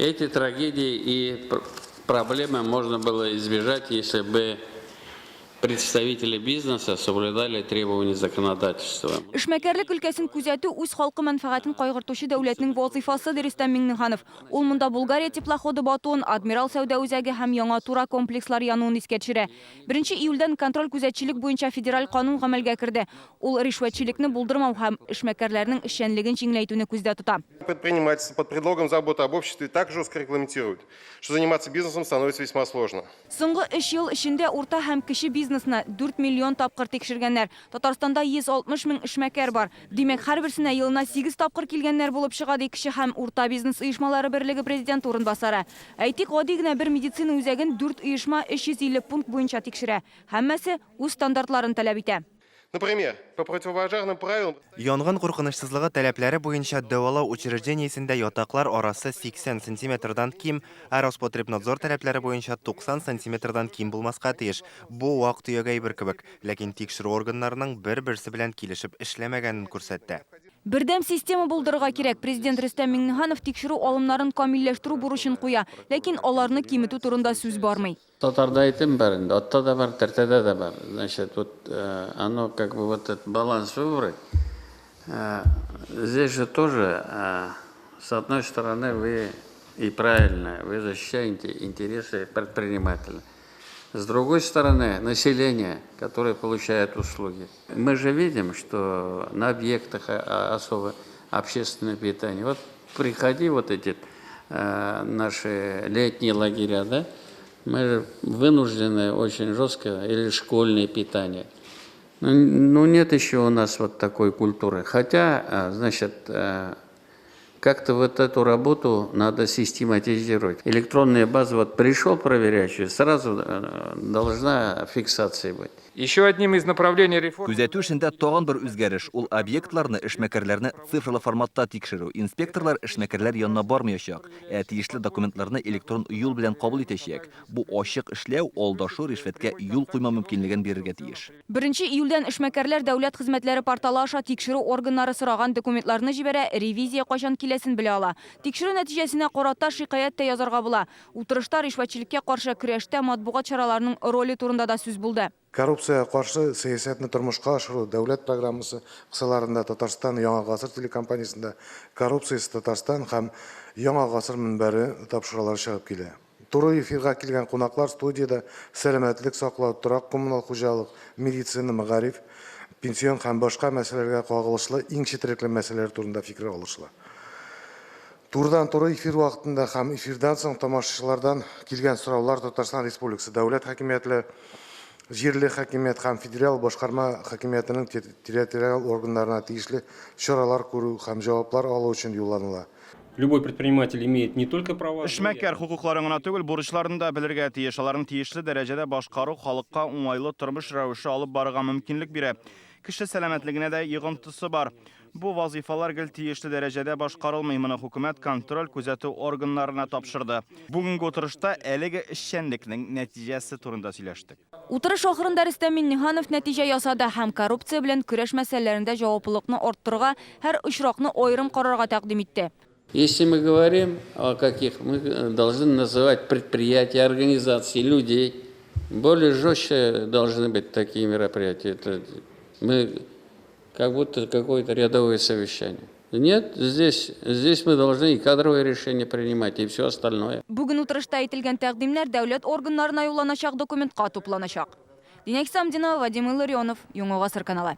Эти трагедии и проблемы можно было избежать, если бы представители бизнеса соблюдали требования законодательства. Эшмәкәрлек өлкәсен күзәтү үз халкы мәнфәгатен кайгыртучы дәүләтнең вазифасы Рөстәм Миңнеханов. Ул монда Булгария теплоходы батуын, Адмирал сәүдә үзәге һәм яңа тура комплекслар януын искә төшерә. 1 июльдән контроль күзәтчелек буенча федераль канун гамәлгә керде. Ул ришвәтчелекне булдырмау һәм эшмәкәрләрнең эшчәнлеген җиңеләйтүне күздә тота. Предпринимательство под предлогом заботы об обществе так жестко регламентирует, что заниматься бизнесом становится весьма сложно. Соңгы 3 ел эчендә урта һәм кече бизнесны 4 миллион тапкыр тикшергәннәр. Татарстанда 160 мең эшмәкәр бар. Димәк, һәрберсенә елына 8 тапкыр килгәннәр булып чыга ди кече һәм урта бизнес оешмалары берлеге президент урынбасары. Әйтик, гади генә бер медицина үзәген 4 оешма 350 пункт буенча тикшерә. Һәммәсе үз стандартларын таләп итә. Например, по противопожарным правилам... Янгын куркынычсызлыгы таләпләре буенча дәвалау учреждениесендә ятаклар арасы 80 сантиметрдан ким, ә Роспотребнадзор таләпләре буенча 90 сантиметрдан ким булмаска тиеш. Бу вак төягә әйбер кебек, ләкин тикшерү органнарының бер-берсе белән килешеп эшләмәгәнен күрсәтте. Бердәм система булдырырга кирәк. Президент Рөстәм Миңнеханов тикшерү алымнарын камилләштерү бурычын куя, ләкин аларны киметү турында сүз бармый. Татарда айтым бар, отта да бар, тәртәдә да бар. Значит, вот оно как бы вот этот баланс выбрать. Здесь же тоже, с одной стороны, вы и правильно, вы защищаете интересы предпринимателя. С другой стороны, население, которое получает услуги. Мы же видим, что на объектах особо общественное питание. Вот приходи вот эти наши летние лагеря, да, мы вынуждены очень жестко, или школьное питание. Ну, нет еще у нас вот такой культуры. Хотя, значит, как-то вот эту работу надо систематизировать. Электронная база, вот пришел проверяющий, сразу должна фиксация быть. Еще одним из направлений реформы... Күзәтү эшендә тагын бер үзгәреш. Ул объектларны, эшмәкәрләрне цифрлы форматта тикшерү. Инспекторлар эшмәкәрләр янына бармаячак, тиешле документларны электрон юл белән кабул итәчәк. Бу ачык эшләү алдашу ришвәткә юл куйма мөмкинлеген бирергә тиеш. 1 июльдән эшмәкәрләр дәүләт хезмәтләре порталы аша тикшерү органнары сораган документларны җибәрә, ревизия кайчан киләсен белә ала. Тикшерү нәтиҗәсенә карата шикаят та язарга була. Утырышта ришвәтчелеккә каршы көрәштә матбугат чараларының роли турында да сүз булды. Коррупция каршы сәясәтне тормышка ашыру дәүләт программасы кысаларында Татарстан Яңа гасыр телекомпаниясендә коррупциясы Татарстан һәм Яңа гасыр мөнбәре тапшырулары чыгып килә. Туры эфирга килгән кунаклар студияда сәламәтлек саклау, торак коммуналь хуҗалык, медицина, мәгариф, пенсион һәм башка мәсьәләләргә кагылышлы иң четерекле мәсьәләләр турында фикер алышлы. Турыдан-туры эфир вакытында һәм эфирдан соң тамашачылардан килгән сораулар Татарстан Республикасы дәүләт хакимиятләре, җирле хакимият һәм федераль башкарма хакимиятының территориаль органнарына тиешле чаралар күрү һәм җаваплар алу өчен юлланыла. Любой предприниматель имеет не только права... Эшмәкәр хукукларын гына түгел, бурычларын да белергә тиеш. Аларның тиешле дәрәҗәдә башкару халыкка уңайлы тормыш рәвеше алып барырга мөмкинлек бирә. Кеше сәламәтлегенә дә йогынтысы бар. Бу вазифалар гел тиешле дәрәҗәдә башкарылмый, моны хөкүмәт контроль күзәтү органнарына тапшырды. Бүгенге утырышта әлеге эшчәнлекнең нәтиҗәсе турында сөйләштек. Утырыш ахырында Рөстәм Миңнеханов нәтиҗә ясады һәм коррупция белән көрәш мәсьәләләрендә җаваплылыкны арттырырга, һәр очракны аерым карарга тәкъдим итте. Если мы говорим о каких, мы должны называть предприятия, организации, людей. Более жестче должны быть такие мероприятия. Мы как будто какое-то рядовое совещание. Нет, здесь мы должны и кадровые решения принимать, и все остальное. Бүген утырышта әйтелгән тәкъдимнәр дәүләт органнарына юлланачак документка тупланачак. Динәк Самдинова, Вадим Илларионов, Яңа гасыр каналы.